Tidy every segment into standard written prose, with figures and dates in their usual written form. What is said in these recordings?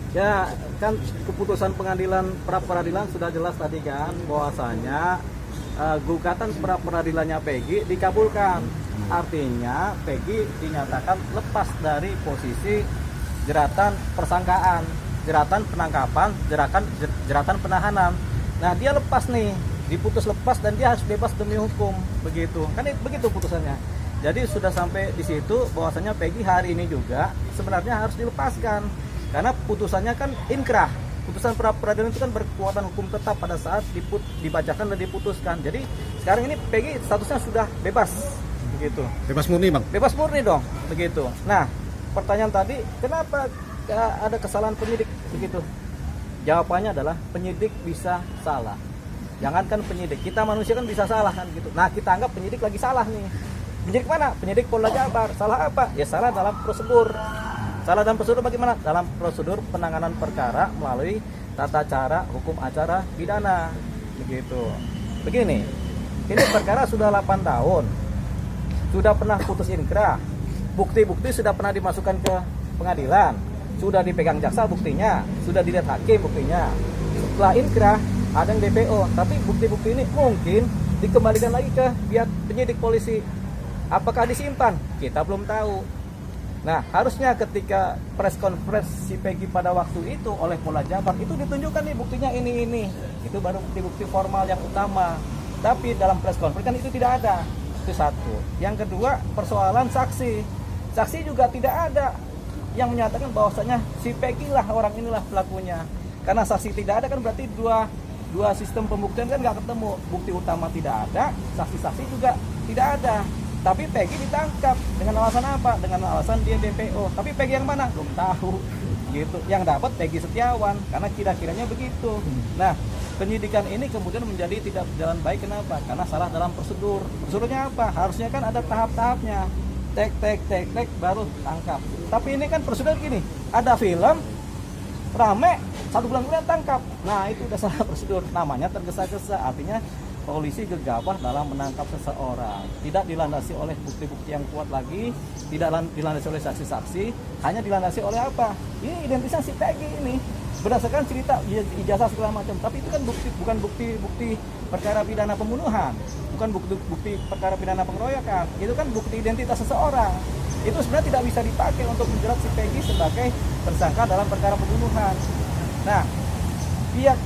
Ya, kan keputusan pengadilan pra peradilan sudah jelas tadi kan bahwasanya gugatan pra peradilannya Peggy dikabulkan. Artinya Peggy dinyatakan lepas dari posisi jeratan persangkaan, jeratan penangkapan, jeratan penahanan. Nah, dia lepas nih, diputus lepas dan dia harus bebas demi hukum, begitu. Kan begitu putusannya. Jadi sudah sampai di situ bahwasanya Peggy hari ini juga sebenarnya harus dilepaskan. Karena putusannya kan inkrah. Putusan pra peradilan itu kan berkekuatan hukum tetap pada saat dibacakan dan diputuskan. Jadi sekarang ini Peggy statusnya sudah bebas, begitu. Bebas murni, Bang? Bebas murni dong, begitu. Nah, pertanyaan tadi, kenapa ada kesalahan penyidik, begitu? Jawabannya adalah penyidik bisa salah. Jangankan penyidik, kita manusia kan bisa salah kan gitu. Nah, kita anggap penyidik lagi salah nih. Penyidik mana? Penyidik Polda Jabar. Salah apa? Ya salah dalam prosedur. Salah dalam prosedur bagaimana? Dalam prosedur penanganan perkara melalui tata cara hukum acara pidana. Begitu. Begini, ini perkara sudah 8 tahun. Sudah pernah putus inkrah. Bukti-bukti sudah pernah dimasukkan ke pengadilan. Sudah dipegang jaksa buktinya. Sudah dilihat hakim buktinya. Setelah inkrah, ada yang DPO. Tapi bukti-bukti ini mungkin dikembalikan lagi ke pihak penyidik polisi. Apakah disimpan? Kita belum tahu. Nah, harusnya ketika press conference si Peggy pada waktu itu oleh Polda Jabar itu ditunjukkan nih buktinya ini. Itu baru bukti-bukti formal yang utama. Tapi dalam press conference kan itu tidak ada. Itu satu. Yang kedua, persoalan saksi. Saksi juga tidak ada yang menyatakan bahwasanya si Peggy lah orang inilah pelakunya. Karena saksi tidak ada kan berarti dua sistem pembuktian kan nggak ketemu. Bukti utama tidak ada, saksi-saksi juga tidak ada. Tapi Peggy ditangkap dengan alasan apa? Dengan alasan dia DPO. Tapi Peggy yang mana? Belum tahu. Gitu. Yang dapat Peggy Setiawan karena kira-kiranya begitu. Nah, penyidikan ini kemudian menjadi tidak berjalan baik. Kenapa? Karena salah dalam prosedur. Prosedurnya apa? Harusnya kan ada tahap-tahapnya. Tek baru tangkap. Tapi ini kan prosedur gini. Ada film rame 1 bulan kemudian tangkap. Nah, itu udah salah prosedur. Namanya tergesa-gesa. Artinya polisi gegabah dalam menangkap seseorang, tidak dilandasi oleh bukti-bukti yang kuat lagi, tidak dilandasi oleh saksi-saksi, hanya dilandasi oleh apa? Ini identitas si Peggy ini berdasarkan cerita ijazah segala macam. Tapi itu kan bukan bukti perkara pidana pembunuhan, bukan bukti perkara pidana pengeroyokan. Itu kan bukti identitas seseorang. Itu sebenarnya tidak bisa dipakai untuk menjerat si Peggy sebagai tersangka dalam perkara pembunuhan. Nah, pihak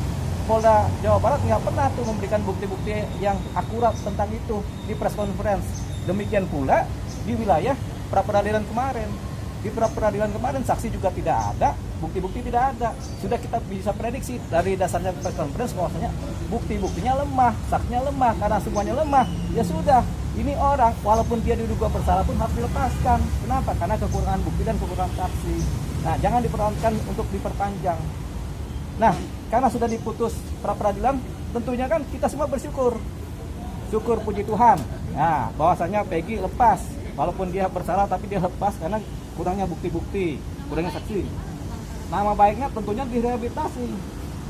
Polda Jawa Barat nggak pernah tuh memberikan bukti-bukti yang akurat tentang itu di press conference. Demikian pula di wilayah pra peradilan kemarin. Di pra peradilan kemarin saksi juga tidak ada, bukti-bukti tidak ada. Sudah kita bisa prediksi dari dasarnya press conference bahwasanya bukti-buktinya lemah, saksinya lemah. Karena semuanya lemah, ya sudah. Ini orang walaupun dia diduga bersalah pun harus dilepaskan. Kenapa? Karena kekurangan bukti dan kekurangan saksi. Nah, jangan dipertahankan untuk diperpanjang. Nah, karena sudah diputus pra peradilan, tentunya kan kita semua bersyukur. Syukur puji Tuhan. Nah, bahwasanya Peggy lepas. Walaupun dia bersalah tapi dia lepas karena kurangnya bukti-bukti, kurangnya saksi. Nama baiknya tentunya direhabilitasi.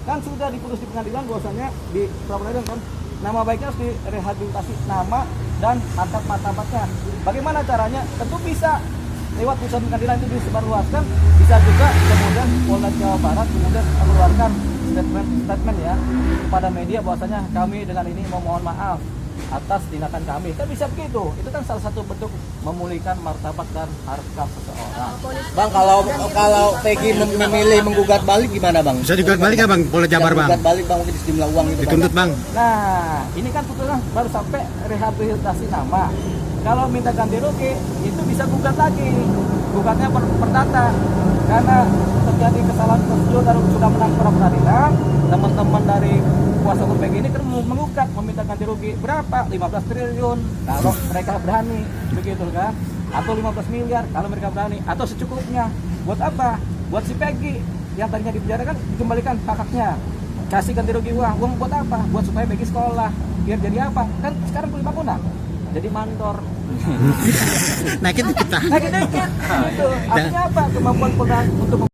Kan sudah diputus di pengadilan bahwasanya di pra peradilan kan nama baiknya harus direhabilitasi, nama dan harkat martabatnya. Bagaimana caranya? Tentu bisa lewat putusan pengadilan itu disebarluaskan, bisa juga kemudian Polda Jawa Barat kemudian mengeluarkan statement ya kepada media bahwasanya kami dengan ini memohon maaf atas tindakan kami. Kan bisa begitu. Itu kan salah satu bentuk memulihkan martabat dan harkat seseorang. Bang, kalau Peggy memilih menggugat balik gimana, Bang? Bisa digugat balik nggak, Bang? Polda Jabar, Bang? Menggugat balik, Bang, mungkin sejumlah uang itu, dituntut, Bang. Nah, ini kan putusan baru sampai rehabilitasi nama. Kalau minta ganti rugi itu bisa gugat lagi, gugatnya perdata karena terjadi kesalahan prosedur dan sudah menang pra peradilan. Teman-teman dari kuasa hukum Peggy ini kan menggugat meminta ganti rugi berapa? 15 triliun kalau mereka berani, begitu kan? Atau 15 miliar kalau mereka berani, atau secukupnya. Buat apa? Buat si Peggy yang tadinya dipenjarakan dikembalikan hak-haknya. Kasih ganti rugi uang buat apa? Buat supaya Peggy sekolah. Biar jadi apa? Kan sekarang kuliah bangunan. Jadi mandor. Naikin dikit. Naikin dikit. Gitu. Artinya apa? Kemampuan Polda untuk